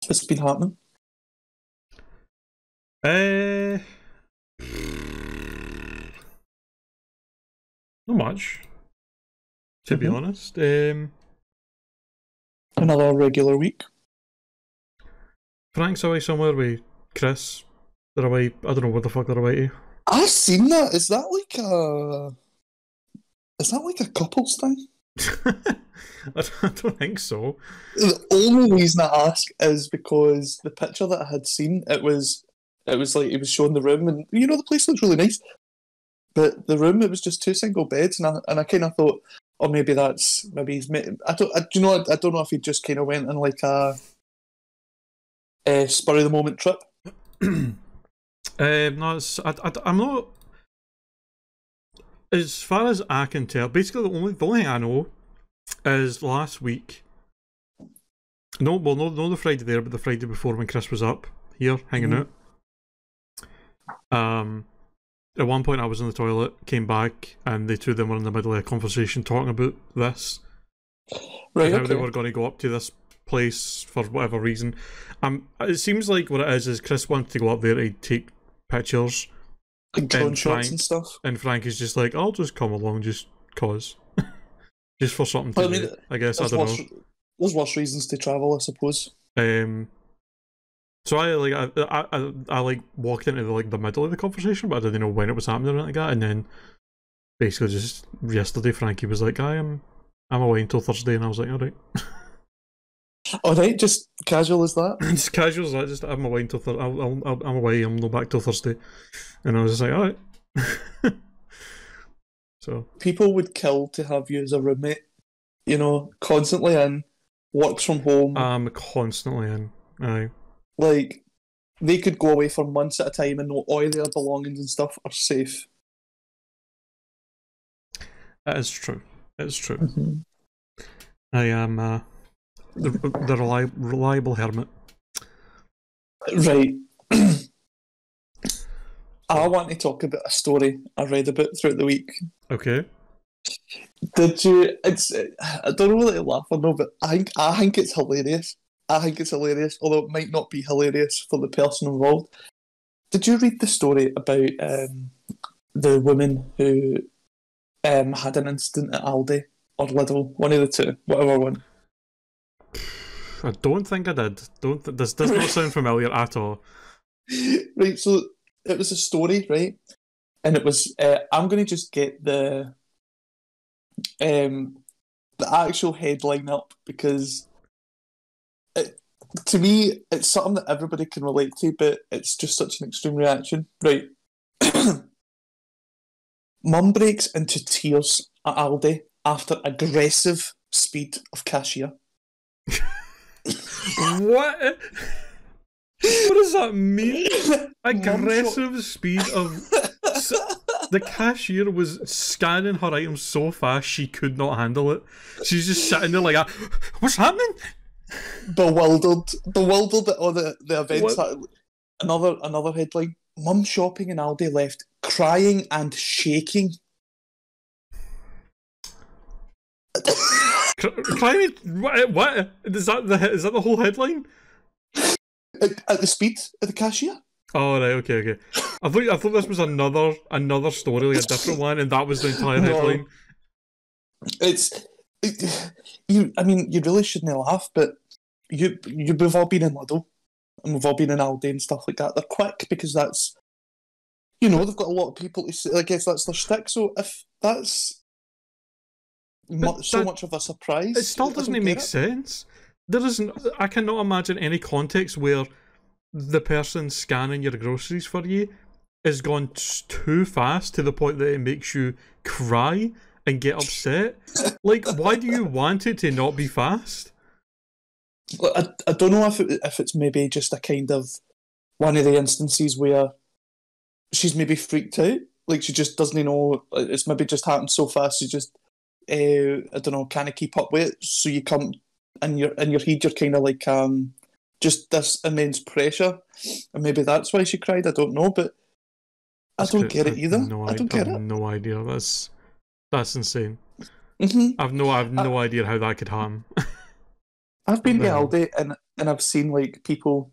What's been happening? Not much, to be honest. Another regular week. Frank's away somewhere with Chris. They're away. I don't know what the fuck they're away to. I've seen that. Is that like a couples thing? I don't think so. The only reason I ask is because the picture that I had seen, it was like he was showing the room, and you know the place looks really nice, but the room, it was just two single beds, and I kind of thought, oh, maybe he's made. I don't know if he just kind of went on like a spur of the moment trip. No, I'm not. As far as I can tell, basically the only thing I know is last week. No, the Friday there, but the Friday before when Chris was up here hanging out. At one point I was in the toilet, came back, and the two of them were in the middle of a conversation talking about this. Right, and how they were going to go up to this place for whatever reason. It seems like what it is Chris wants to go up there to take pictures. And drone shots and stuff. And Frank is just like, I'll just come along just cause. Just for something to do, I guess. I don't know. There's worse reasons to travel, I suppose. So I like walked into the middle of the conversation, but I didn't know when it was happening or anything like that. And then basically just yesterday, Frankie was like, I'm away until Thursday, and I was like, alright. Alright, just casual as that? Just casual as that, just I'm away until I'm away, I'm not back till Thursday. And I was just like, alright. So people would kill to have you as a roommate, you know, constantly in, works from home. I'm constantly in, aye. Like, they could go away for months at a time and know all their belongings and stuff are safe. That is true. It's true. I am the reliable hermit. Right. I want to talk about a story I read about throughout the week. Okay. Did you? I don't know whether to laugh or no, but I think it's hilarious. I think it's hilarious, although it might not be hilarious for the person involved. Did you read the story about the woman who had an incident at Aldi or Lidl, one of the two, whatever one? I don't think I did. This does not sound familiar at all. Right, so it was a story, right? And it was, I'm going to just get the actual headline up because to me, it's something that everybody can relate to, but it's just such an extreme reaction. Right. Mum breaks into tears at Aldi after aggressive speed of cashier. What? What does that mean? Aggressive speed of... The cashier was scanning her items so fast she could not handle it. She's just sitting there like, what's happening? Bewildered at all the events. Another headline. Mum shopping in Aldi left crying and shaking. Crying? What? Is that the whole headline? At the speed of the cashier? Oh right, okay. I thought this was another story, like a different one, and that was the entire headline. You really shouldn't laugh, but we've all been in Lidl and we've all been in Aldi and stuff like that. They're quick because that's, you know, they've got a lot of people to say, I guess that's their stick. So if that's so much of a surprise, it still doesn't make sense. There isn't. I cannot imagine any context where the person scanning your groceries for you is gone too fast to the point that it makes you cry and get upset. Like, why do you want it to not be fast? I don't know if it's maybe just a kind of one of the instances where she's maybe freaked out. Like, she just doesn't know. It's maybe just happened so fast. She just, I don't know, can't keep up with it. So you come in your head, you're kind of like just this immense pressure, and maybe that's why she cried. I don't know, but I don't get it either. I don't get it. No idea. That's insane. Mm-hmm. I've no idea how that could happen. I've been to Aldi, and and I've seen like people,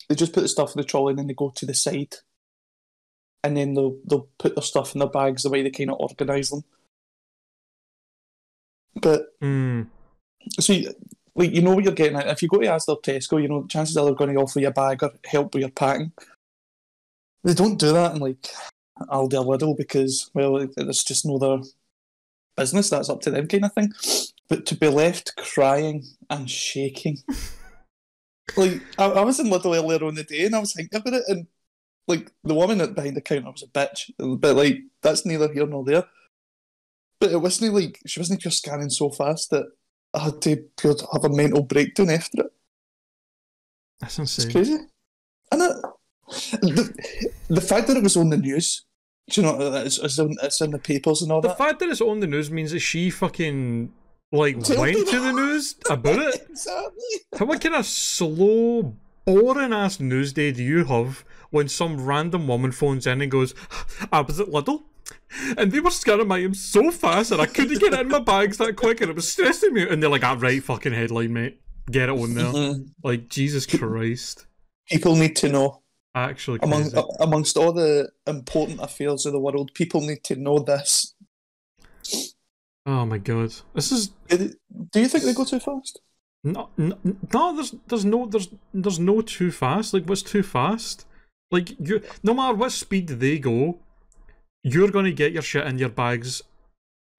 they just put the stuff in the trolley and then they go to the side, and then they'll put their stuff in their bags the way they kind of organise them. But so like you know what you're getting at. If you go to Asda or Tesco, you know chances are they're going to offer you a bag or help with your packing. They don't do that in like Aldi or Lidl because, well, it's just no their business. That's up to them, kind of thing. But to be left crying and shaking, like I was in Lidl earlier on the day and I was thinking about it, and like the woman behind the counter was a bitch, but like that's neither here nor there. But it wasn't like she wasn't just scanning so fast that I had to have a mental breakdown after it. That's insane. It's crazy, and the fact that it was on the news. Do you know, it's in the papers and all that. The fact that it's on the news means that she fucking, like, went to the news about it. Exactly. What kind of slow, boring-ass news day do you have when some random woman phones in and goes, I was at Lidl, and they were scanning my items so fast that I couldn't get it in my bags that quick, and it was stressing me. And they're like, right, fucking headline, mate. Get it on there. Like, Jesus Christ. People need to know. Actually, amongst all the important affairs of the world, people need to know this. Oh my god, this is. Do you think they go too fast? No. There's no too fast. Like, what's too fast? Like, no matter what speed they go, you're gonna get your shit in your bags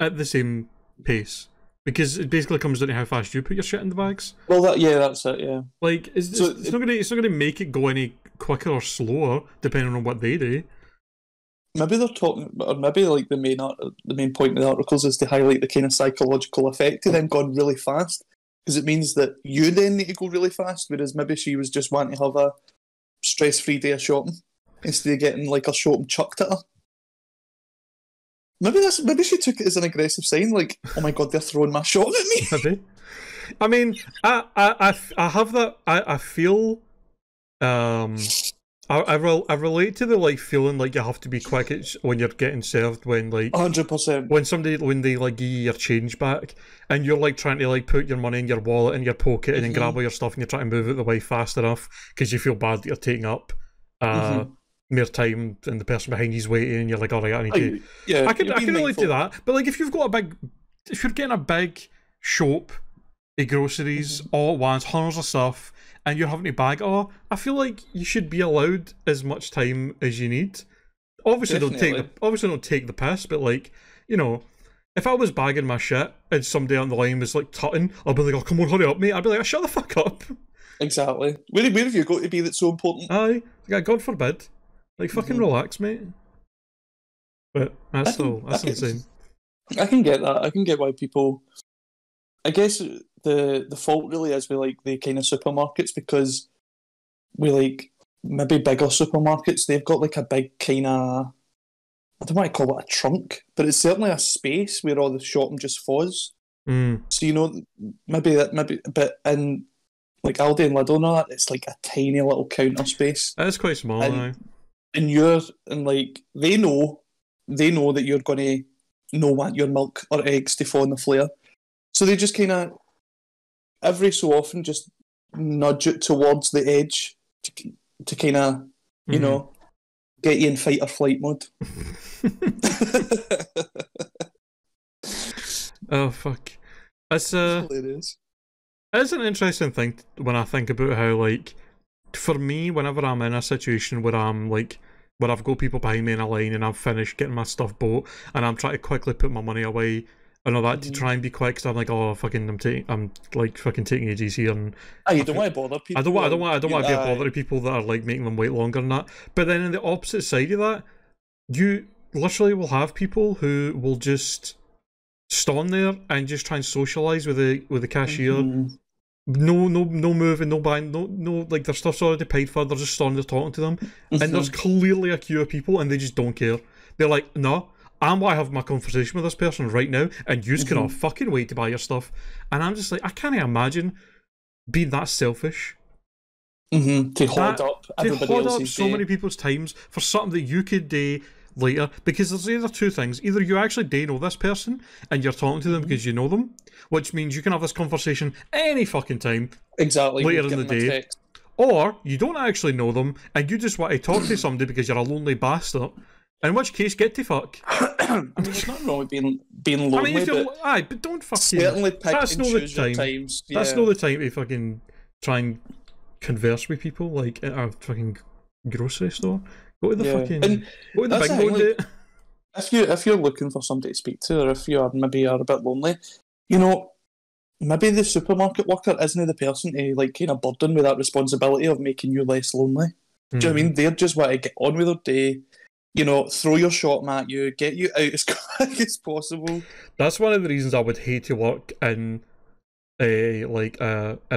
at the same pace because it basically comes down to how fast you put your shit in the bags. Well, that's it. Yeah. Like, it's not gonna make it go any quicker or slower depending on what they do. Maybe they're talking, or maybe like the main point of the articles is to highlight the kind of psychological effect of them going really fast, because it means that you then need to go really fast, whereas maybe she was just wanting to have a stress-free day of shopping instead of getting like her shopping chucked at her. Maybe she took it as an aggressive sign, like, oh my god, they're throwing my shop at me. Maybe. I mean, I have that. I feel. I relate to the like feeling like you have to be quick when you're getting served, when like 100%, when they like give you your change back and you're like trying to like put your money in your wallet in your pocket and then grab all your stuff and you're trying to move it the way fast enough because you feel bad that you're taking up more time than the person behind you's waiting and you're like, all right, I need to. Yeah, I can relate to that, but like if you're getting a big shop of groceries all at once, hundreds of stuff, and you're having to bag it all, I feel like you should be allowed as much time as you need. Obviously, don't take the piss, but like, you know, if I was bagging my shit and somebody on the line was like tutting, I'd be like, oh, come on, hurry up, mate. I'd be like, shut the fuck up. Exactly. Where have you got to be that's so important? Aye, like, God forbid. Like, fucking relax, mate. But that's insane. I can get that. I can get why people. I guess the fault really is with like the kind of supermarkets, because we like maybe bigger supermarkets, they've got like a big kind of, I don't want to call it a trunk, but it's certainly a space where all the shopping just falls. So you know, maybe but in like Aldi and Lidl and all that, it's like a tiny little counter space. It's quite small now. And like they know that you're gonna want your milk or eggs to fall in the flare. So they just kind of, every so often, just nudge it towards the edge to kind of, you know, get you in fight or flight mode. Oh, fuck. It's hilarious. It's an interesting thing when I think about how, like, for me, whenever I'm in a situation where I'm, like, where I've got people behind me in a line and I've finished getting my stuff bought and I'm trying to quickly put my money away and all that to try and be quick, because I'm like, oh, fucking, I'm like fucking taking ages here, and you don't want to bother people. I don't want to be a bother to people that are like making them wait longer than that. But then on the opposite side of that, you literally will have people who will just stand there and just try and socialise with the cashier. No moving, no buying, no like their stuff's already paid for. They're just standing there talking to them, and there's clearly a queue of people, and they just don't care. They're like, no. I'm going to have my conversation with this person right now, and you cannot fucking wait to buy your stuff. And I'm just like, I can't imagine being that selfish. To hold up everybody else's so day. many people's times for something that you could do later, because there's either two things. Either you actually do know this person and you're talking to them because you know them, which means you can have this conversation any fucking time later in the day, or you don't actually know them and you just want to talk to somebody because you're a lonely bastard, in which case get to fuck. I mean, there's nothing wrong with being lonely, but don't fucking certainly pick and choose your times. Yeah. That's not the time to fucking try and converse with people like at a fucking grocery store. Go to the fucking go to the big one, like, if you're looking for somebody to speak to, or if you're maybe a bit lonely, you know, maybe the supermarket worker isn't the person to like kind of burden with that responsibility of making you less lonely. Do you know what I mean? They're just want to get on with their day, you know, throw your shopping at you, get you out as quick as possible. That's one of the reasons I would hate to work in a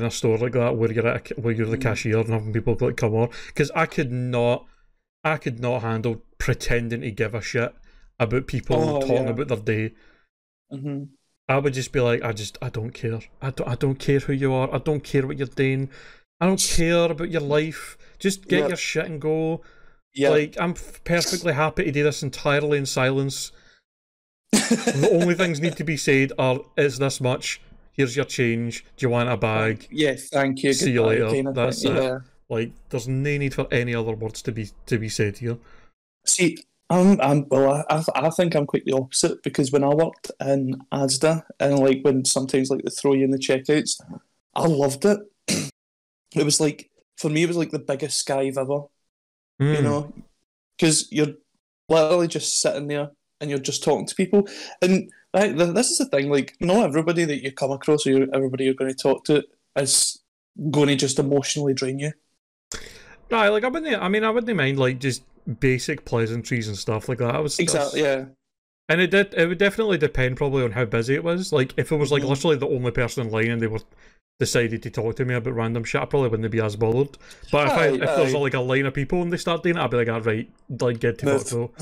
store like that where you're the cashier and having people like come on, because I could not handle pretending to give a shit about people talking about their day. I would just be like, I don't care. I don't care who you are. I don't care what you're doing. I don't care about your life. Just get your shit and go. Like, I'm perfectly happy to do this entirely in silence. The only things need to be said are, is this much? Here's your change. Do you want a bag? Yes, thank you. See you later. That's it. Like, there's no need for any other words to be said here. See, I think I'm quite the opposite, because when I worked in Asda, and like when sometimes like they throw you in the checkouts, I loved it. It was like, for me, it was like the biggest skive ever. You know, because you're literally just sitting there and you're just talking to people, and this is the thing, like, not everybody that you come across or everybody you're going to talk to is going to just emotionally drain you. Right, like I wouldn't mind like just basic pleasantries and stuff like that. Yeah. And it would definitely depend probably on how busy it was. Like if it was like literally the only person in line and they were decided to talk to me about random shit, I probably wouldn't be as bothered. But if there's like a line of people and they start doing it, I'd be like, right, like get to fuck though.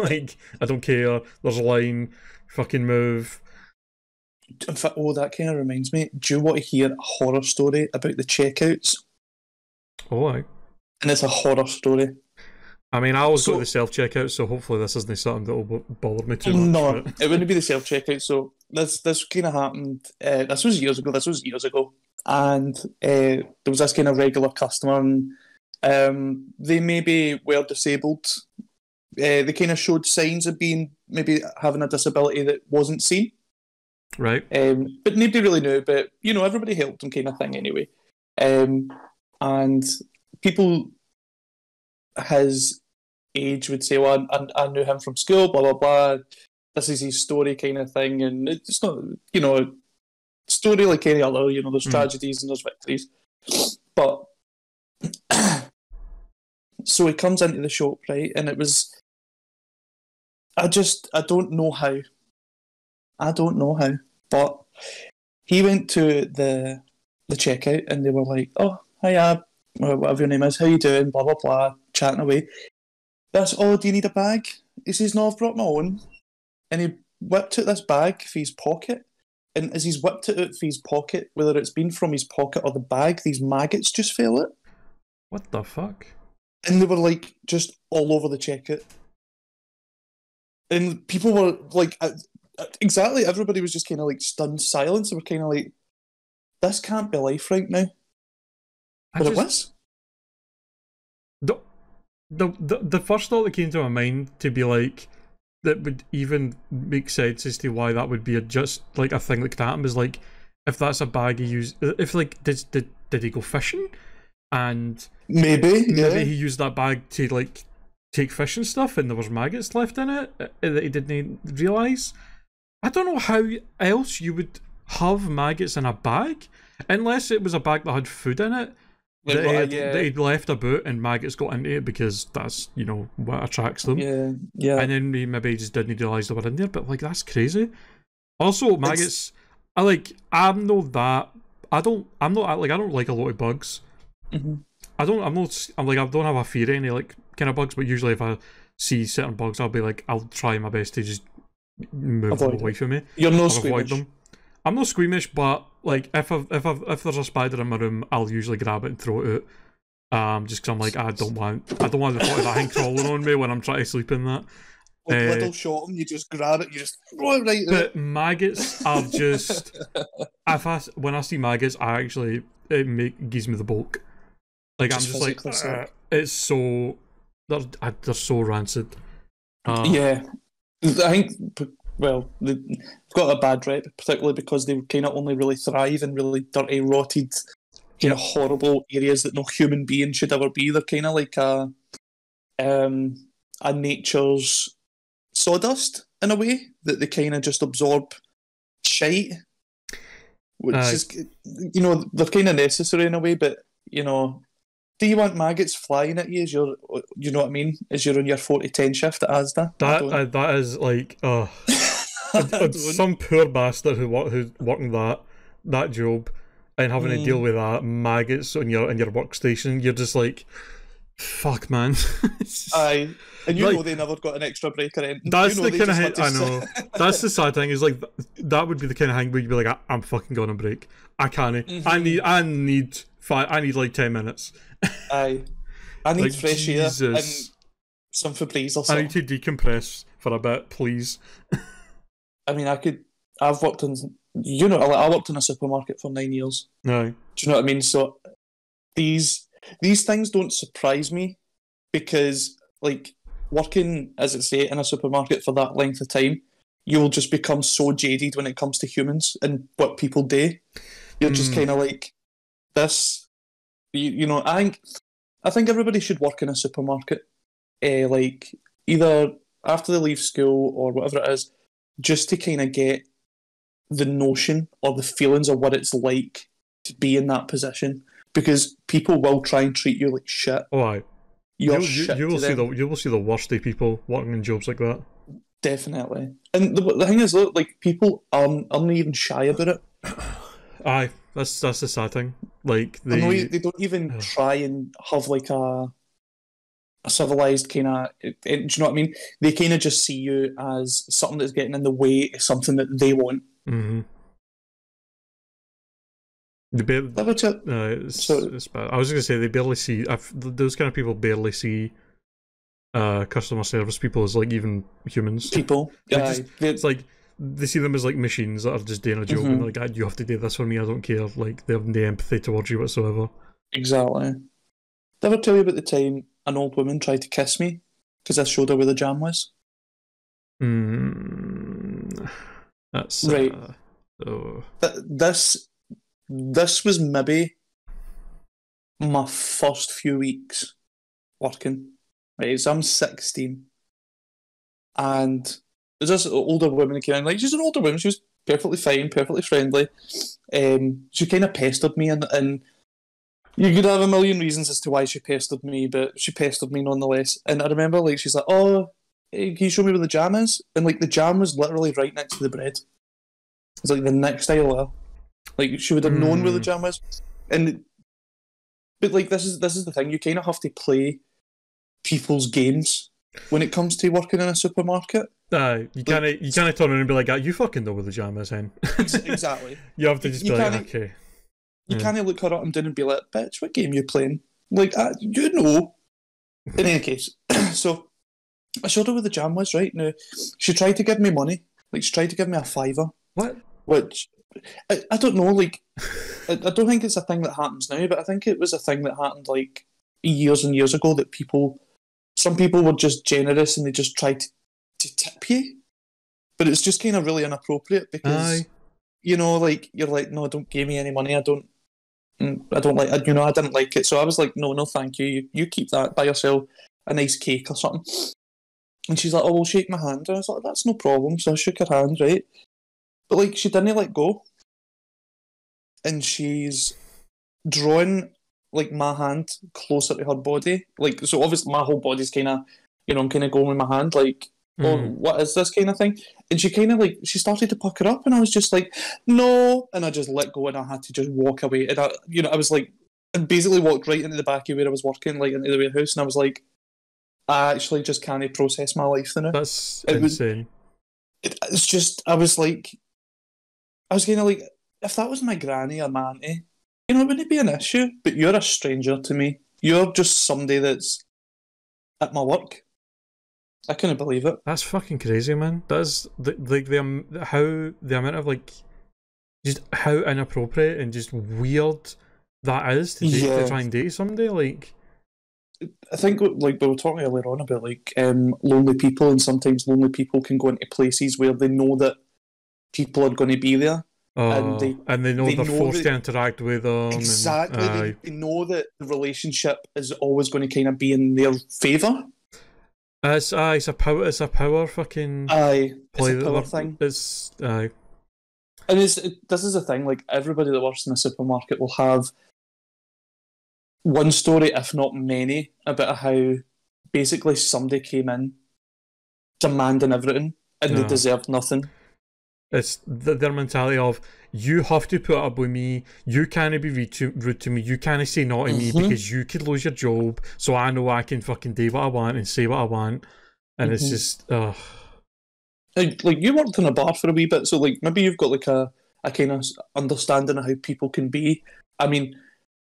Like I don't care. There's a line. Fucking move. In fact, that kind of reminds me. Do you want to hear a horror story about the checkouts? Oh, aye. And it's a horror story. I mean, I always go to the self-checkout, so hopefully this isn't something that will bother me too much. No, it wouldn't be the self-checkout. So this kind of happened. This was years ago. And there was this kind of regular customer, and they maybe were disabled. They kind of showed signs of being maybe having a disability that wasn't seen. Right. But nobody really knew, but, you know, everybody helped them kind of thing anyway. And people his age would say, well, I knew him from school, blah, blah, blah. This is his story kind of thing. And it's not, you know, story like any other, you know, there's tragedies and there's victories. But so he comes into the shop, right? And it was, I don't know how. But he went to the checkout and they were like, oh, hiya, whatever your name is, how you doing, blah, blah, blah, chatting away. That's, oh, do you need a bag? He says, no, I've brought my own. And he whipped out this bag for his pocket. And as he's whipped it out for his pocket, whether it's been from his pocket or the bag, these maggots just fell out. What the fuck? And they were like just all over the checkout. And people were like, exactly, everybody was just kind of like stunned silence. They were kind of like, this can't be life right now. But it was. The first thought that came to my mind to be like, that would even make sense as to why that would be just like a thing that could happen is like, if that's a bag he used, if like, did he go fishing? And maybe he used that bag to like take fish and stuff, and there was maggots left in it that he didn't realise. I don't know how else you would have maggots in a bag, unless it was a bag that had food in it that he'd left about and maggots got into it, because that's, you know, what attracts them. Yeah. And then he maybe just didn't realise they were in there, but like, that's crazy. Also, maggots, I don't like a lot of bugs. Mm-hmm. I don't have a fear of any like kind of bugs, but usually if I see certain bugs, I'll try my best to just move them away from me. You're not squeamish. Avoid them. I'm not squeamish, but like if there's a spider in my room, I'll usually grab it and throw it out. Just because I'm like, I don't want the thought of that thing crawling on me when I'm trying to sleep in that. Like little shot them, you just grab it, you just throw it right there. But maggots are just. When I see maggots, it gives me the bulk. Like I'm just like, it's so they're so rancid. Yeah, I think. Well, they've got a bad rep, particularly because they kind of only really thrive in really dirty, rotted, kind of horrible areas that no human being should ever be. They're kind of like a nature's sawdust in a way, that they kind of just absorb shite, which is, they're kind of necessary in a way. But do you want maggots flying at you as you know what I mean? As you're on your 40-10 shift at Asda? That is like, some poor bastard who's working that job and having to deal with that maggots on your workstation. You're just like, fuck, man. Aye, and they never got an extra break or anything. That's the kind of thing. I know. That's the sad thing. Is like that would be the kind of thing where you'd be like, I'm fucking going on break. I can't. Mm-hmm. I need like 10 minutes. Aye, I need like, fresh air and some Febreze or something. I need to decompress for a bit, please. I mean, I've worked in, I worked in a supermarket for 9 years. No. Do you know what I mean? So these things don't surprise me, because like working, as I say, in a supermarket for that length of time, you will just become so jaded when it comes to humans and what people do. You're just kind of like this. I think everybody should work in a supermarket, like either after they leave school or whatever it is, just to kind of get the notion or the feelings of what it's like to be in that position, because people will try and treat you like shit. Oh, aye. You will see the worsty people working in jobs like that. Definitely. And the thing is, look, like people aren't even shy about it. Aye, that's the sad thing. Like they don't even try and have like a civilized kind of. Do you know what I mean? They kind of just see you as something that's getting in the way of something that they want. Mm-hmm. It's bad. I was going to say they barely see. Those kind of people barely see customer service people as like even humans. People, it's like they see them as like machines that are just doing a job, and they're like, you have to do this for me. I don't care. Like they have no empathy towards you whatsoever. Exactly. Did I ever tell you about the time an old woman tried to kiss me because I showed her where the jam was? That's right. This was maybe my first few weeks working. Right, so I'm 16, and there's this older woman who came in. Like, she's an older woman. She was perfectly fine, perfectly friendly. She kind of pestered me, and you could have a million reasons as to why she pestered me, but she pestered me nonetheless. And I remember, like, she's like, "Oh, hey, can you show me where the jam is?" And like, the jam was literally right next to the bread. It's like the next aisle there. Like, she would have known where the jam was. But like, this is the thing. You kind of have to play people's games when it comes to working in a supermarket. You can't turn around and be like, you fucking know where the jam is, hen. Exactly. You have to just be like, okay. You can't look her up and down and be like, bitch, what game you playing? Like, you know. In any case, so I showed her where the jam was, right? Now, she tried to give me money. Like, she tried to give me a $5. What? Which, I don't know, like, I don't think it's a thing that happens now, but I think it was a thing that happened, like, years and years ago, that some people were just generous and they just tried to tip you. But it's just kind of really inappropriate because, like, you're like, no, don't give me any money. I don't like, I didn't like it. So I was like, no, thank you. You keep that, buy yourself a nice cake or something. And she's like, oh, well, shake my hand. And I was like, that's no problem. So I shook her hand, right? But, like, she didn't let go. And she's drawn, like, my hand closer to her body. Like, so obviously my whole body's kind of, I'm kind of going with my hand, like, oh, what is this kind of thing? And she kind of, like, she started to pucker up, and I was just like, no. And I just let go, and I had to just walk away. And I was like, and basically walked right into the back of where I was working, like, into the warehouse, and I was like, I actually just can't process my life now. That's insane. It's just, I was kind of like, if that was my granny or my auntie, it wouldn't be an issue, but you're a stranger to me. You're just somebody that's at my work. I couldn't believe it. That's fucking crazy, man. That's how the amount of like just how inappropriate and just weird that is to try and date somebody. Like, I think like we were talking earlier on about like lonely people, and sometimes lonely people can go into places where they know that people are going to be there. And they know they're forced to interact with them. Exactly. And, they know that the relationship is always going to kind of be in their favour. It's a power fucking it's a power thing. And this is the thing, like everybody that works in a supermarket will have one story, if not many, about how basically somebody came in demanding everything and they deserved nothing. It's their mentality of, you have to put up with me, you can't be rude to me, you can't say no to me because you could lose your job, so I know I can fucking do what I want and say what I want. And it's just, Like you worked in a bar for a wee bit, so like maybe you've got like a kind of understanding of how people can be. I mean,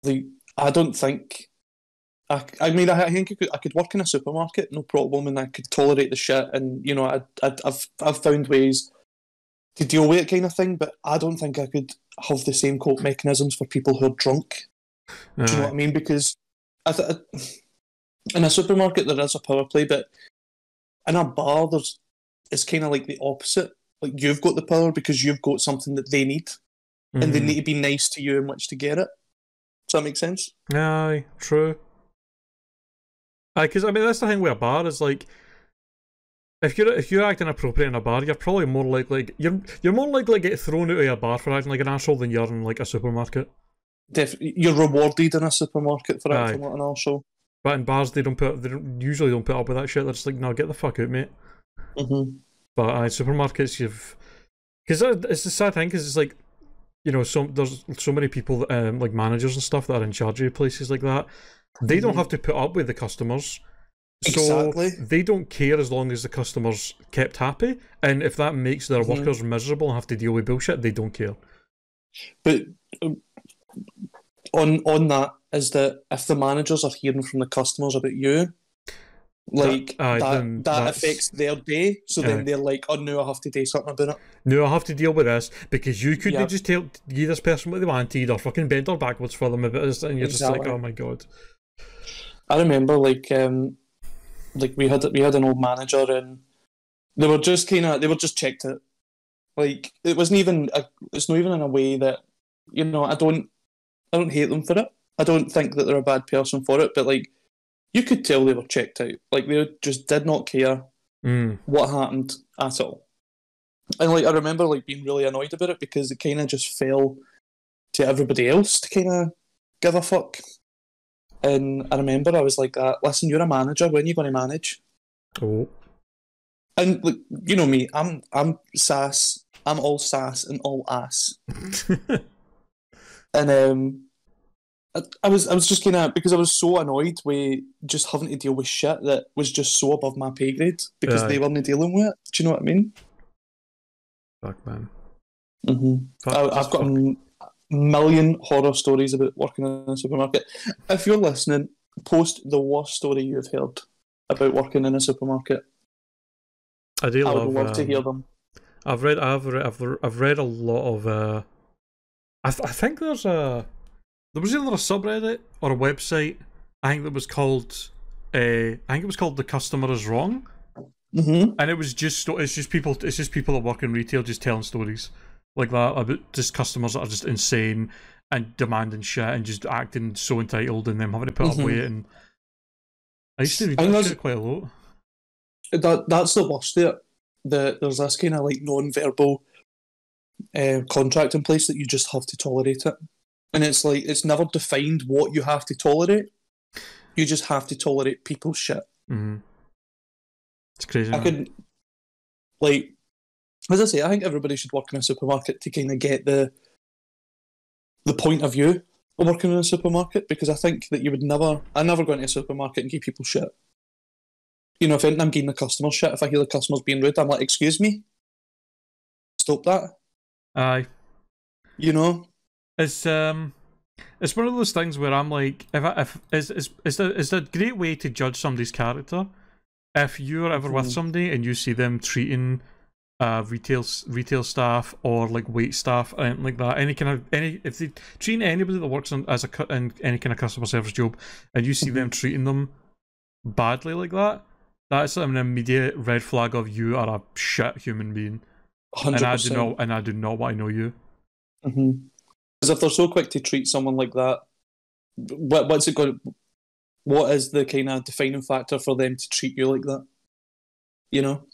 like I don't think. I think I could work in a supermarket, no problem, and I could tolerate the shit, and you know, I've found ways to deal with it, kind of thing. But I don't think I could have the same cope mechanisms for people who are drunk. Do you know what I mean? Because in a supermarket there is a power play, but in a bar it's kind of like the opposite. Like you've got the power because you've got something that they need, and they need to be nice to you in which to get it. Does that make sense? Aye, true. Because I mean, that's the thing with a bar is like, if you're acting appropriate in a bar, you're probably more likely you're more likely to get thrown out of a bar for acting like an asshole than you're in like a supermarket. You're rewarded in a supermarket for acting like an arsehole. But in bars, they usually don't put up with that shit. They're just like, no, get the fuck out, mate. But supermarkets, because it's the sad thing, because it's like, you know, there's so many people, like managers and stuff that are in charge of places like that. They don't have to put up with the customers. Exactly. So they don't care as long as the customers kept happy. And if that makes their workers miserable and have to deal with bullshit, they don't care. But on that is that if the managers are hearing from the customers about you, like that affects their day. So then they're like, oh no, I have to do something about it. No, I have to deal with this because you couldn't just give this person what they wanted or fucking bend her backwards for them about this, and you're just like, oh my god. I remember like we had an old manager, and they were just checked it. Like it's not even in a way that, you know, I don't hate them for it. I don't think that they're a bad person for it, but like you could tell they were checked out. Like they just did not care what happened at all. And like I remember like being really annoyed about it because it kind of just fell to everybody else to kind of give a fuck. And I remember I was like, listen, you're a manager. When are you going to manage? Oh. And like, you know me, I'm sass. I'm all sass and all ass. And I was just kind of, because I was so annoyed with just having to deal with shit that was just so above my pay grade because they weren't dealing with it. Do you know what I mean? Fuck, man. I've got a million horror stories about working in a supermarket. If you're listening, post the worst story you've heard about working in a supermarket. I would love to hear them. I've read a lot of. I think there was either a subreddit or a website. I think that was called. I think it was called "The Customer Is Wrong," and it's just people that work in retail just telling stories like that about just customers that are just insane and demanding shit and just acting so entitled and them having to put up with it. And I used to read that shit quite a lot. That's the worst of it. There's this kind of like non-verbal contract in place that you just have to tolerate it, and it's like it's never defined what you have to tolerate. You just have to tolerate people's shit. It's crazy. I could, like, as I say, I think everybody should work in a supermarket to kind of get the point of view of working in a supermarket, because I think that I never go into a supermarket and give people shit. You know, if I'm giving the customer shit, if I hear the customer's being rude, I'm like, excuse me? Stop that. Aye. You know? It's It's one of those things where I'm like, if it's a great way to judge somebody's character. If you're ever with somebody and you see them treating retail staff or like wait staff or anything like that, if they treating anybody that works in any kind of customer service job, and you see them treating them badly like that, that's an immediate red flag of you are a shit human being. 100%. And I do not want to know you. Because if they're so quick to treat someone like that, what's it going? What is the kind of defining factor for them to treat you like that? You know.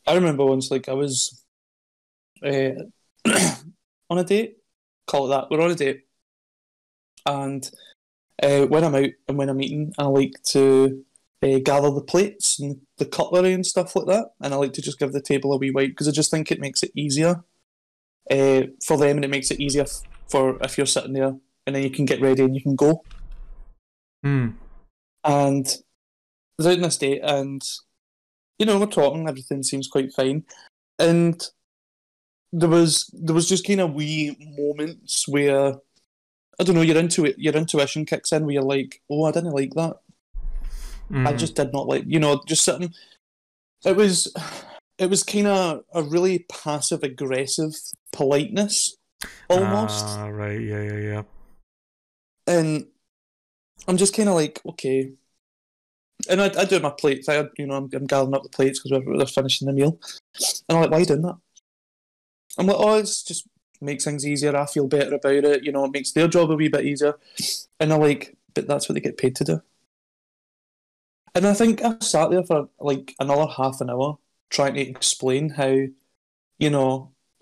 I remember once, like, I was on a date. Call it that. We're on a date, and when I'm out and when I'm eating, I like to gather the plates and the cutlery and stuff like that, and I like to just give the table a wee wipe because I just think it makes it easier for them, and it makes it easier for if you're sitting there, and then you can get ready and you can go. And I was out on this date, and we're talking, everything seems quite fine, and there was just kind of wee moments where, I don't know, your intuition kicks in where you're like, oh, I didn't like that. I just did not like, just sitting. It was kind of a really passive aggressive politeness, almost. Right, yeah. And I'm just kind of like, okay. And I do my plates. I'm gathering up the plates because we're finishing the meal. And I'm like, why are you doing that? I'm like, oh, it's just makes things easier. I feel better about it. It makes their job a wee bit easier. And they're like, but that's what they get paid to do. And I think I sat there for like another half an hour trying to explain how,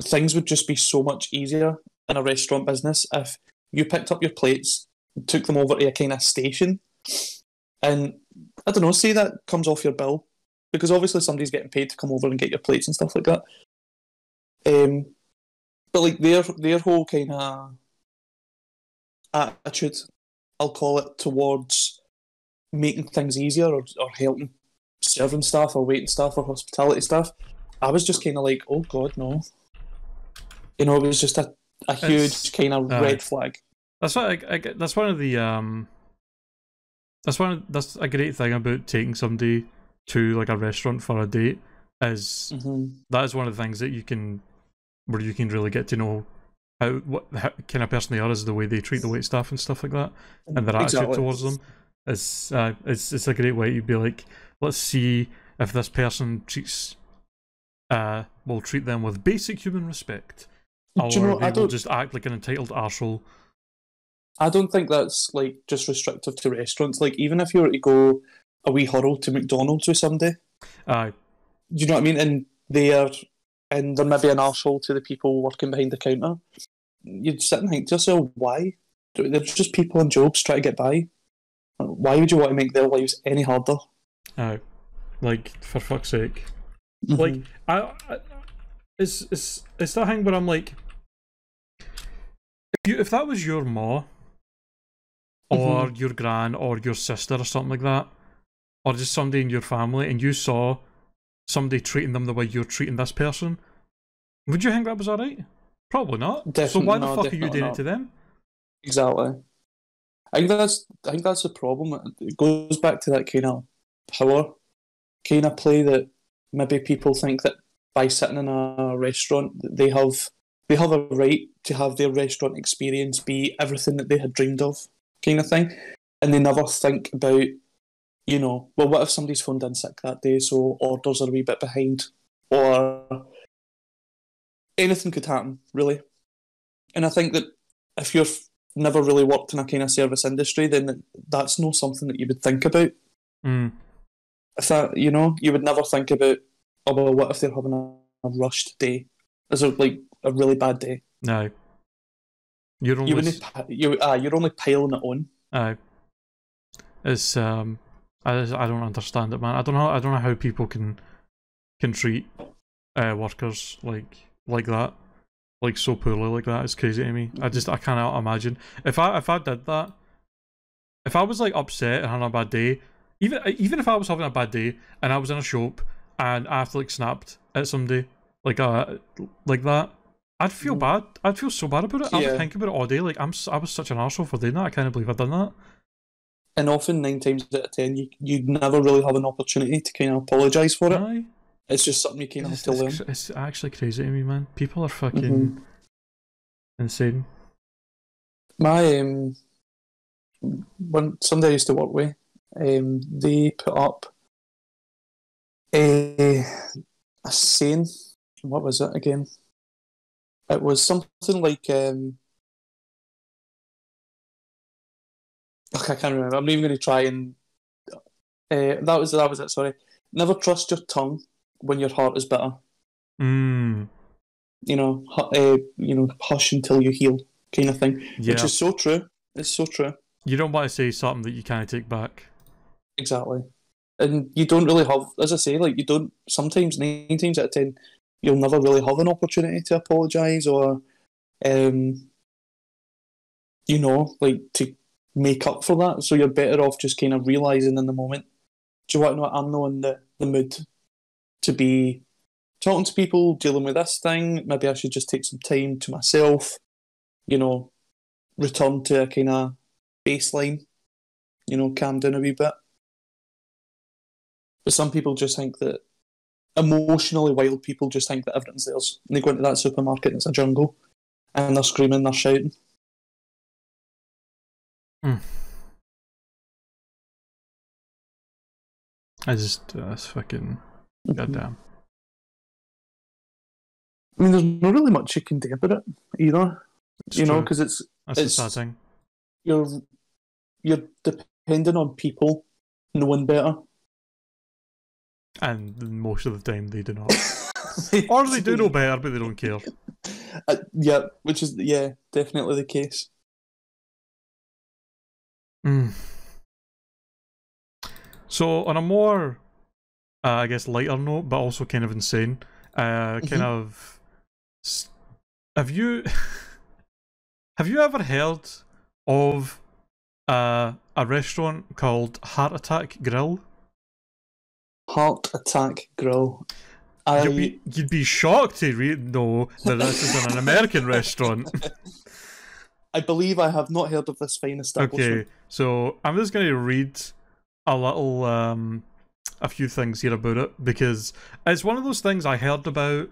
things would just be so much easier in a restaurant business if you picked up your plates, took them over to a kind of station, and I don't know, say that comes off your bill, because obviously somebody's getting paid to come over and get your plates and stuff like that. But like their whole kind of attitude, I'll call it, towards making things easier or helping serving staff or waiting staff or hospitality staff, I was just kind of like, oh god, no. It was just a huge kind of red flag. That's what that's one of the that's a great thing about taking somebody to like a restaurant for a date is that is one of the things that you can really get to know what kind of person they are, is the way they treat the wait staff and stuff like that, and their attitude towards them. It's a great way to be like, let's see if this person will treat them with basic human respect, or they will just act like an entitled arsehole. I don't think that's like just restrictive to restaurants. Like, even if you were to go a wee huddle to McDonald's with somebody, do you know what I mean? And they're maybe an arsehole to the people working behind the counter. You'd sit and think to yourself, why? They're just people in jobs trying to get by. Why would you want to make their lives any harder? Like, for fuck's sake. Like, it's that thing where I'm like, if that was your ma, or your gran, or your sister, or something like that, or just somebody in your family, and you saw somebody treating them the way you're treating this person, would you think that was alright? Probably not. So why the fuck are you doing it to them? Exactly. I think that's the problem. It goes back to that kind of power kind of play that maybe people think that by sitting in a restaurant they have a right to have their restaurant experience be everything that they had dreamed of, kind of thing. And they never think about, well, what if somebody's phoned in sick that day, so orders are a wee bit behind, or anything could happen, really. And I think that if you've never really worked in a kind of service industry, then that's not something that you would think about. If that, you would never think about, oh, well, what if they're having a rushed day? Is it like a really bad day? No. You're only piling it on. Aye. It's I don't understand it, man. I don't know how people can treat workers like that, like so poorly like that. It's crazy to me. I cannot imagine if I did that. If I was like upset and having a bad day, even if I was having a bad day and I was in a shop and I snapped at somebody like that, I'd feel bad. I'd feel so bad about it. I Yeah. would think about it all day. Like I was such an arsehole for doing that. I can't believe I've done that. And often 9 times out of 10, you never really have an opportunity to kind of apologise for it. Aye. It's just something you kind of have to learn. It's actually crazy to me, man. People are fucking insane. My when somebody I used to work with, they put up a saying. What was it again? It was something like I can't remember. I'm not even going to try and. That was it. Sorry. Never trust your tongue when your heart is bitter. Mm. You know, hush until you heal, kind of thing. Yeah. Which is so true. It's so true. You don't want to say something that you can't take back. Exactly. And you don't really have, as I say, like you don't. Sometimes 9 times out of 10, you'll never really have an opportunity to apologise or, like to make up for that. So you're better off just kind of realising in the moment. Do you want to know what? I'm not in the mood to be talking to people, dealing with this thing. Maybe I should just take some time to myself, return to a kind of baseline, calm down a wee bit. But some people just think that, emotionally wild people just think that everything's theirs. And they go into that supermarket and it's a jungle. And they're screaming, they're shouting. That's fucking goddamn. I mean, there's not really much you can do about it either. Because that's the sad thing. You're dependent on people knowing better. And most of the time they do not. Or they do know better, but they don't care. Yeah, which is, definitely the case. So, on a more, I guess, lighter note, but also kind of insane, have you ever heard of a restaurant called Heart Attack Grill? Heart Attack Grill. You'd be shocked to know that this is an American restaurant. I believe I have not heard of this fine establishment. Okay, so I'm just going to read a little, a few things here about it, because it's one of those things I heard about a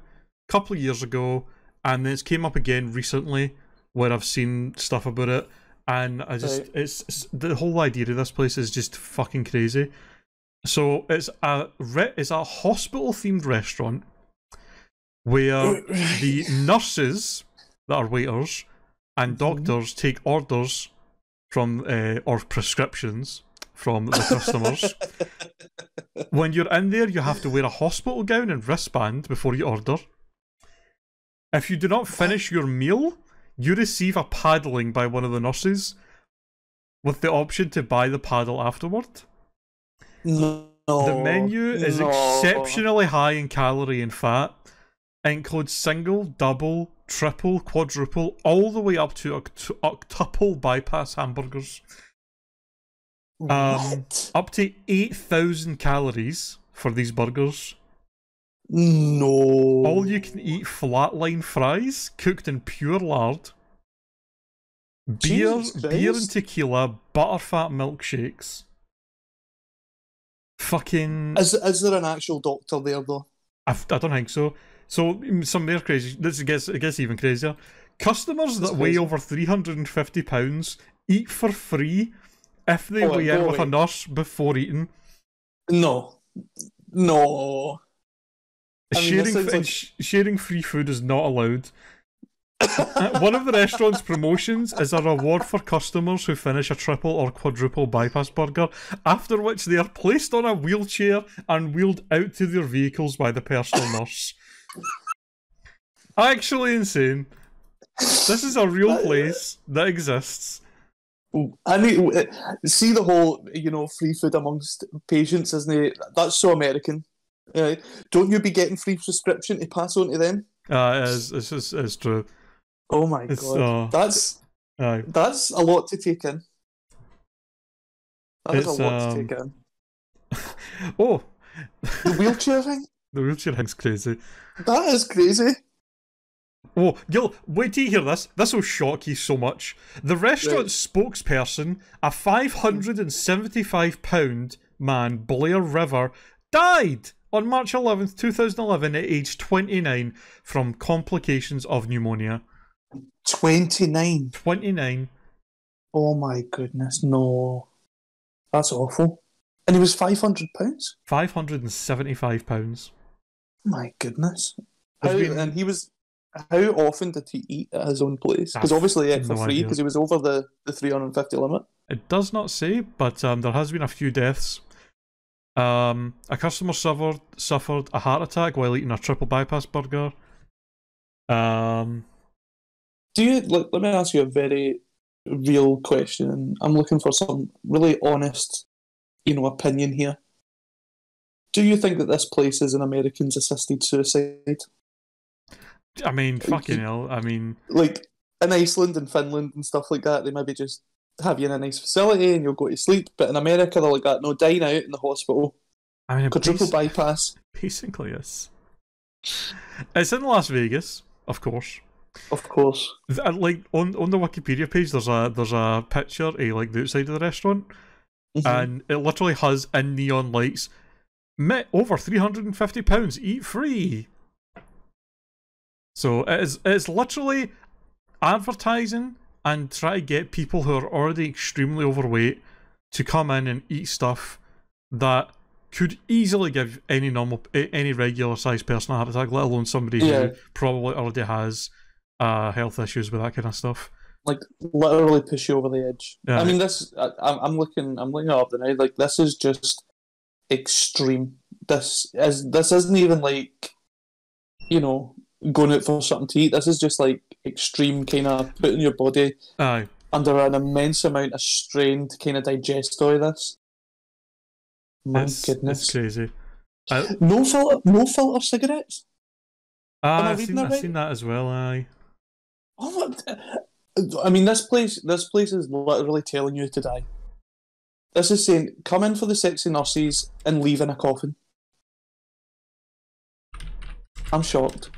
couple of years ago, and then it's came up again recently, where I've seen stuff about it, and it's the whole idea of this place is just fucking crazy. So it's a hospital-themed restaurant where the nurses that are waiters and doctors take orders from or prescriptions from the customers. When you're in there, you have to wear a hospital gown and wristband before you order. If you do not finish your meal, you receive a paddling by one of the nurses with the option to buy the paddle afterward. No. The menu is exceptionally high in calorie and fat. It includes single, double, triple, quadruple, all the way up to octuple bypass hamburgers. What? Up to 8,000 calories for these burgers. No. All you can eat flatline fries cooked in pure lard. Beer and tequila, butterfat milkshakes. Fucking. Is there an actual doctor there though? I don't think so. So some more crazy. It gets even crazier. Customers that weigh over 350 pounds eat for free if they weigh in with a nurse before eating. No. Sharing free food is not allowed. One of the restaurant's promotions is a reward for customers who finish a triple or quadruple bypass burger, after which they are placed on a wheelchair and wheeled out to their vehicles by the personal nurse. Actually insane. This is a real place that exists. I need see the whole, free food amongst patients, isn't it? That's so American. Don't you be getting free prescription to pass on to them? It's true. Oh my god, that's a lot to take in. That is a lot to take in. Oh, the wheelchair thing. The wheelchair thing's crazy. That is crazy. Oh, Gil, wait till you hear this. This will shock you so much. The restaurant spokesperson, a £575 man, Blair River, died on March 11th, 2011 at age 29 from complications of pneumonia. 29? 29. Oh my goodness, no. That's awful. And he was £500? £575. My goodness. And he was... How often did he eat at his own place? Because obviously he ate for free because he was over the 350 limit. It does not say, but there has been a few deaths. A customer suffered a heart attack while eating a triple bypass burger. Do you... Let me ask you a very real question. I'm looking for some really honest, opinion here. Do you think that this place is an American's assisted suicide? I mean, fucking hell. I mean... Like, in Iceland and Finland and stuff like that, they maybe just have you in a nice facility and you'll go to sleep. But in America, they're like that. No, dying out in the hospital. I mean, quadruple bypass. Basically, it's in Las Vegas, of course. Of course. Like, on the Wikipedia page, there's a picture of, like, the outside of the restaurant. And it literally has, in neon lights, over £350, eat free. So it's literally advertising and try to get people who are already extremely overweight to come in and eat stuff that could easily give any regular sized person a heart attack, let alone somebody who probably already has health issues with that kind of stuff. Like, literally push you over the edge. Yeah. I mean, this. I'm looking it up now. Like, this is just extreme. This isn't even like, going out for something to eat. This is just like extreme kind of putting your body under an immense amount of strain to kind of digest all of this. My goodness, it's crazy. No filter cigarettes. I've seen that as well. Aye. Oh, I mean, this place is literally telling you to die. This is saying, come in for the sexy nurses and leave in a coffin. I'm shocked.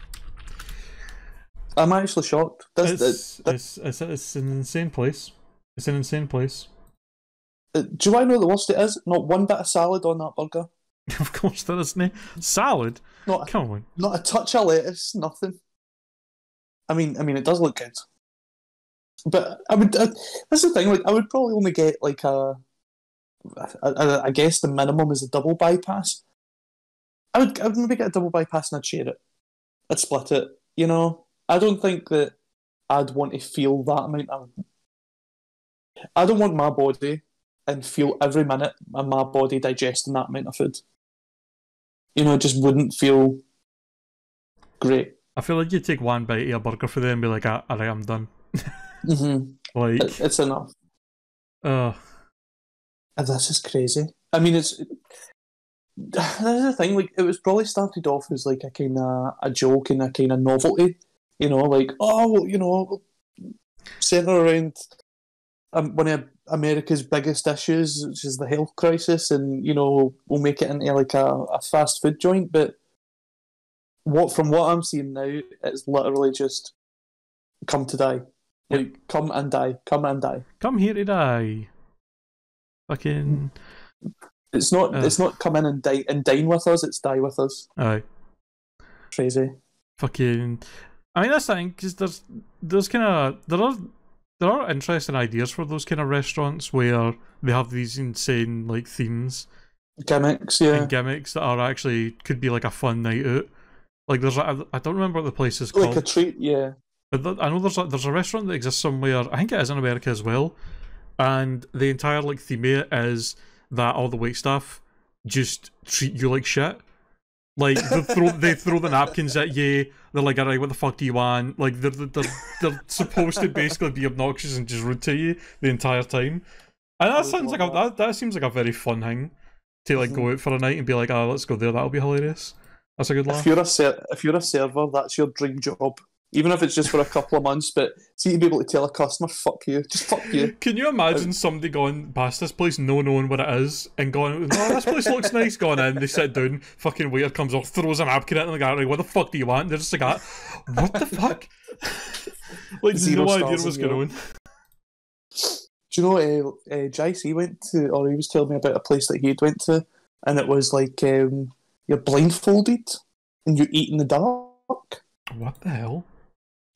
I'm actually shocked. It's an insane place. It's an insane place. Do you want to know what the worst it is? Not one bit of salad on that burger. Of course there isn't. Salad? Come on. Not a touch of lettuce, nothing. I mean, it does look good. But I would. That's the thing. Like, I would probably only get like I guess the minimum is a double bypass. I would maybe get a double bypass and I'd share it. I'd split it. I don't think that I'd want to feel that amount of. I don't want my body and feel every minute of my body digesting that amount of food. It just wouldn't feel great. I feel like you take one bite of a burger for them and be like, alright, I'm done. Like, it's enough. This is crazy. I mean, that's the thing. Like, it was probably started off as like a kind of a joke and a kind of novelty. Like, centre around one of America's biggest issues, which is the health crisis, and we'll make it into like a fast food joint. But from what I'm seeing now, it's literally just come to die. Like, come and die. Come and die. Come here to die. Fucking. It's not come in and dine with us. It's die with us. Aye. Crazy. Fucking. I mean, that's the thing, because there's kind of there are interesting ideas for those kind of restaurants where they have these insane like themes, gimmicks, yeah, and gimmicks that are actually could be like a fun night out. Like, I don't remember what the place is called. Like a treat, yeah. But I know there's a restaurant that exists somewhere. I think it is in America as well, and the entire like theme of it is that all the wait staff just treat you like shit. Like, they throw the napkins at you. They're like, alright, what the fuck do you want? Like, they're supposed to basically be obnoxious and just rude to you the entire time. And that sounds like that seems like a very fun thing to like go out for a night and be like, let's go there. That'll be hilarious. That's a good laugh. If you're a server, that's your dream job. even if it's just for a couple of months. But see, to be able to tell a customer, "Fuck you," just fuck you. Can you imagine somebody going past this place, no knowing what it is, and going, "Oh, this place looks nice." Going in, they sit down, fucking waiter comes up, throws a napkin at them, and like, "What the fuck do you want?" They're just like, "What the fuck?" Like Zero no idea stars what's in going on. Do you know JC went to, or he was telling me about a place that he'd went to, and it was like you're blindfolded and you eat in the dark. What the hell?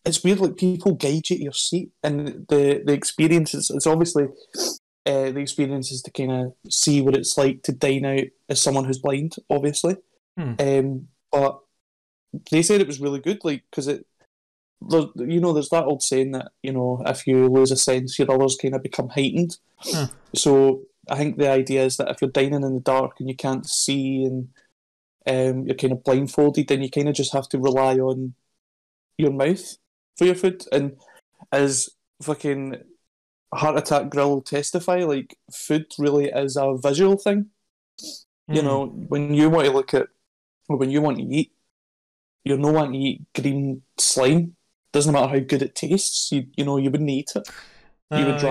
It's weird. Like people guide you to your seat, and the experience is, it's obviously the experience is to kind of see what it's like to dine out as someone who's blind, obviously. But they said it was really good, like because there's that old saying that, if you lose a sense, your others kind of become heightened. So I think the idea is that if you're dining in the dark and you can't see and you're kind of blindfolded, then you kind of just have to rely on your mouth for your food. And as fucking Heart Attack Grill testify, like food really is a visual thing. When you want to look at, or when you want to eat, you're not wanting to eat green slime. Doesn't matter how good it tastes. You wouldn't eat it. You would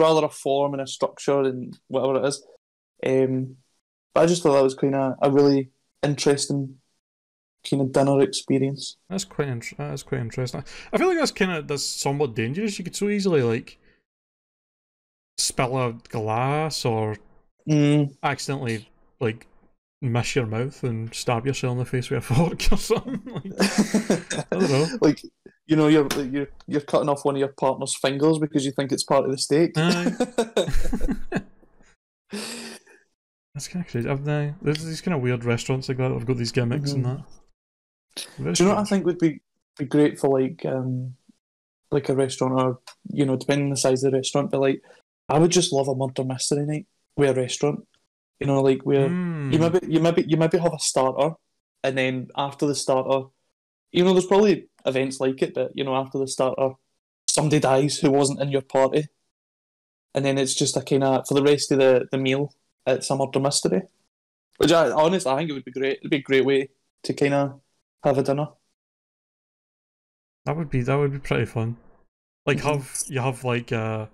rather a form and a structure and whatever it is. But I just thought that was kind of a really interesting kind of dinner experience. That's quite interesting. I feel like that's somewhat dangerous. You could so easily like spill a glass or accidentally like miss your mouth and stab yourself in the face with a fork or something. Like, I don't know. Like, you're cutting off one of your partner's fingers because you think it's part of the steak. That's kind of crazy. There's these kind of weird restaurants like that. I've got these gimmicks and that. Do you know what I think would be great for like a restaurant, or depending on the size of the restaurant? But like, I would just love a murder mystery night with a restaurant. Like where you maybe have a starter, and then after the starter, there's probably events like it, but after the starter, somebody dies who wasn't in your party, and then it's just a kind of for the rest of the meal, it's a murder mystery. Which I think it would be great. It'd be a great way to kind of have a dinner. That would be pretty fun. Like have like it's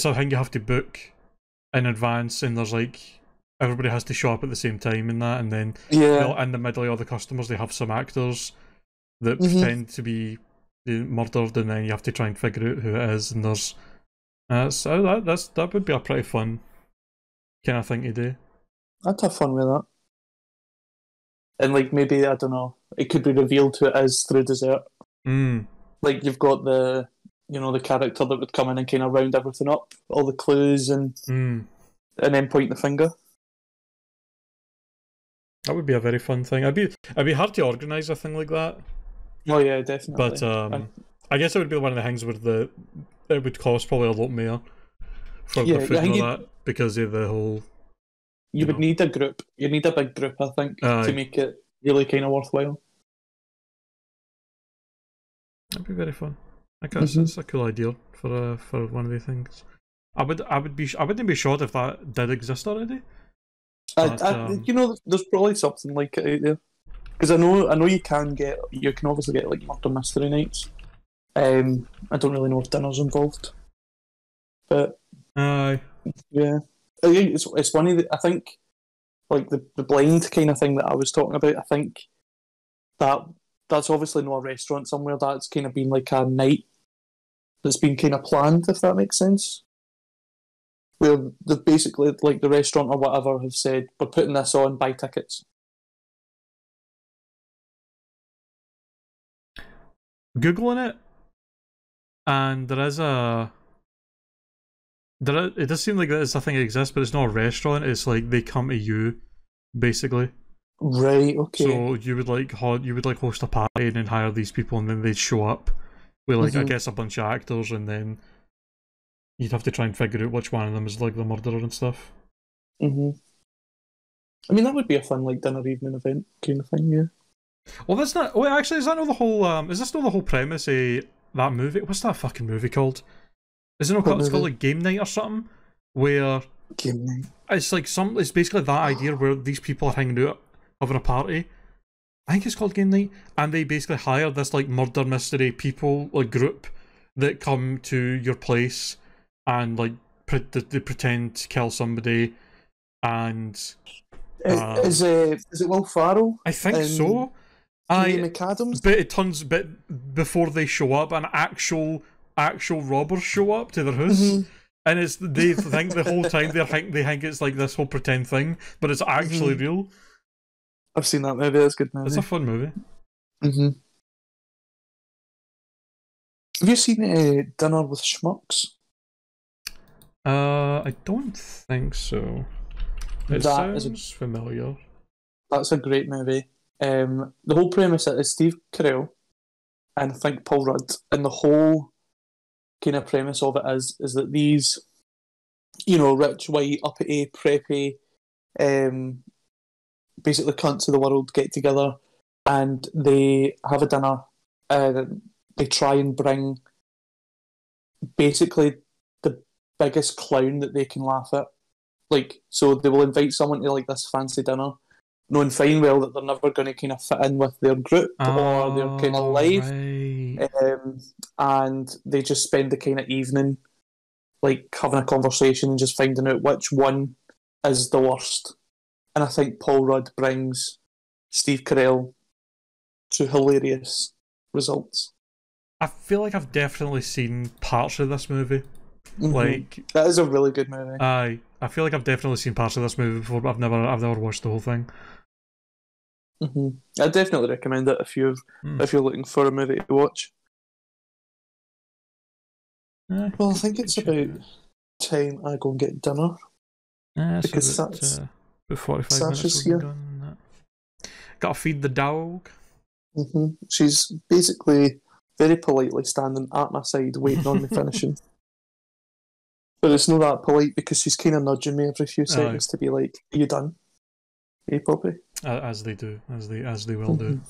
a thing you have to book in advance, and there's like everybody has to show up at the same time and that, and then in the middle of all the customers they have some actors that pretend to be murdered, and then you have to try and figure out who it is, and there's that would be a pretty fun kind of thing to do. I'd have fun with that. And like maybe, I don't know, it could be revealed who it is through dessert. Like you've got the character that would come in and kind of round everything up, all the clues, and then point the finger. That would be a very fun thing. It'd be hard to organise a thing like that. Oh yeah, definitely. But I guess it would be one of the things where it would cost probably a lot more for the food and all that, because of the whole. You would need a group. You need a big group, I think, to make it really kind of worthwhile. That'd be very fun. I guess it's a cool idea for one of the things. I wouldn't be shocked if that did exist already. But, there's probably something like it out there, because I know you can obviously get like murder mystery nights. I don't really know if dinner's involved, but yeah, it's funny that I think like the blind kind of thing that I was talking about. I think that's obviously not a restaurant somewhere. That's kind of been like a night that's been kind of planned, if that makes sense. Where they've basically, like the restaurant or whatever, have said, we're putting this on, buy tickets. Googling it, and it does seem like there's a thing that exists, but it's not a restaurant. It's like they come to you, basically. Right. Okay. So you would host a party and then hire these people, and then they'd show up with like I guess a bunch of actors, and then you'd have to try and figure out which one of them is like the murderer and stuff. I mean, that would be a fun like dinner evening event kind of thing, yeah. Well, that's not. Wait, actually, is that not the whole? Is this not the whole premise of that movie? What's that fucking movie called? Is it not called? It's called like Game Night or something. Where Game Night. It's like it's basically that idea where these people are hanging out, having a party, I think it's called Game Night, and they basically hire this like murder mystery people, like group, that come to your place and like they pretend to kill somebody, and is it Will Ferrell? I think so. McAdams? But it turns before they show up, an actual robbers show up to their house, and they think the whole time they think it's like this whole pretend thing, but it's actually real. I've seen that movie. It's a good movie. It's a fun movie. Have you seen Dinner with Schmucks? I don't think so. It sounds familiar. That's a great movie. The whole premise is Steve Carell and I think Paul Rudd, and the whole kind of premise of it is that these, rich, white, uppity, preppy, basically cunts of the world get together and they have a dinner. They try and bring basically the biggest clown that they can laugh at. So they will invite someone to this fancy dinner, knowing fine well that they're never going to kind of fit in with their group or their kind of life. Right. And they just spend the kind of evening having a conversation and just finding out which one is the worst. And I think Paul Rudd brings Steve Carell to hilarious results. I feel like I've definitely seen parts of this movie. That is a really good movie. I feel like I've definitely seen parts of this movie before, but I've never watched the whole thing. I definitely recommend it if you're looking for a movie to watch. Well, I think it's about time I go and get dinner. Because that's 45 minutes here. Done. Gotta feed the dog. She's basically very politely standing at my side waiting on me finishing. But it's not that polite because she's kind of nudging me every few seconds to be like, "Are you done? Are you Poppy?" As they do, as they will do.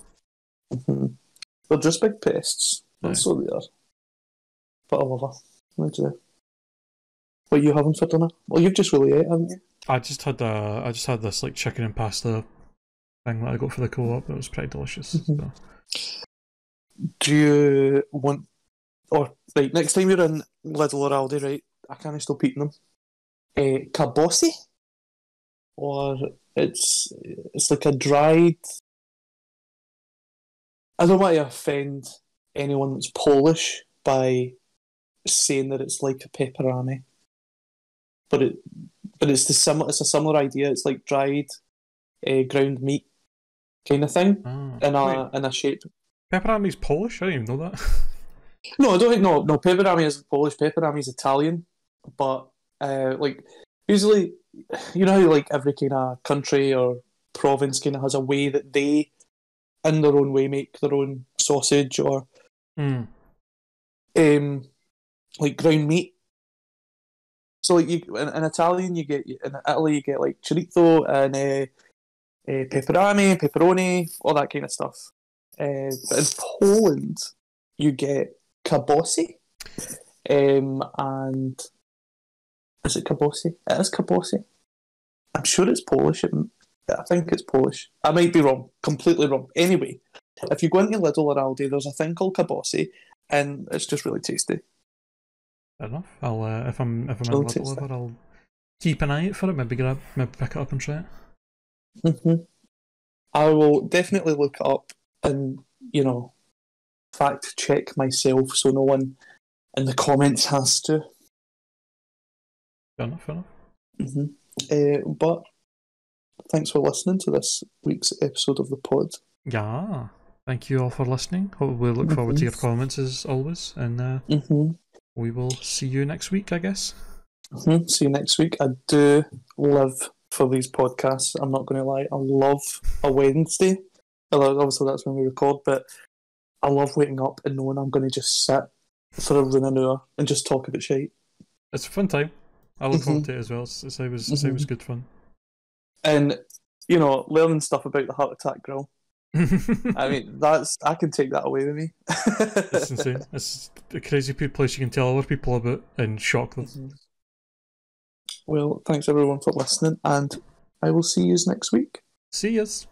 They're just big pests. That's what they are. But I love her. What are you having for dinner? Well, you've just really ate, haven't you? I just had this chicken and pasta thing that I got for the co-op. It was pretty delicious. So. Do you want, next time you're in Lidl or Aldi, right? I can't stop eating them. Kabossi, or it's like a dried. I don't want to offend anyone that's Polish by saying that it's like a pepperami, but it's a similar idea. It's like dried ground meat kind of thing in a shape. Pepperami's Polish? I didn't even know that. No, I don't think no. Pepperami isn't Polish. Pepperami is Italian, but usually, how every kind of country or province kind of has a way that they, in their own way, make their own sausage or ground meat. So in Italian in Italy you get chorizo and pepperoni, all that kind of stuff. But in Poland you get kabossi, and is it kabossi? It is kabossi. I'm sure it's Polish. I think it's Polish. I might be wrong, completely wrong. Anyway, if you go into Lidl or Aldi, there's a thing called kabossi, and it's just really tasty. Fair enough. I'll if I'm in Lidl ever, I'll keep an eye out for it. Maybe pick it up and try it. I will definitely look it up and fact check myself, so no one in the comments has to. Fair enough. But thanks for listening to this week's episode of the pod. Yeah, thank you all for listening. We look forward to your comments as always, and we will see you next week, I guess. See you next week. I do live for these podcasts. I'm not going to lie. I love a Wednesday. Obviously, that's when we record, but I love waking up and knowing I'm going to just sit for around an hour and just talk about shit. It's a fun time. I look forward to it as well. It was good fun. And, learning stuff about the Heart Attack Grill. I mean, I can take that away with me. It's insane. It's a crazy place you can tell other people about and shock them. Well, thanks everyone for listening, and I will see you next week. See yous.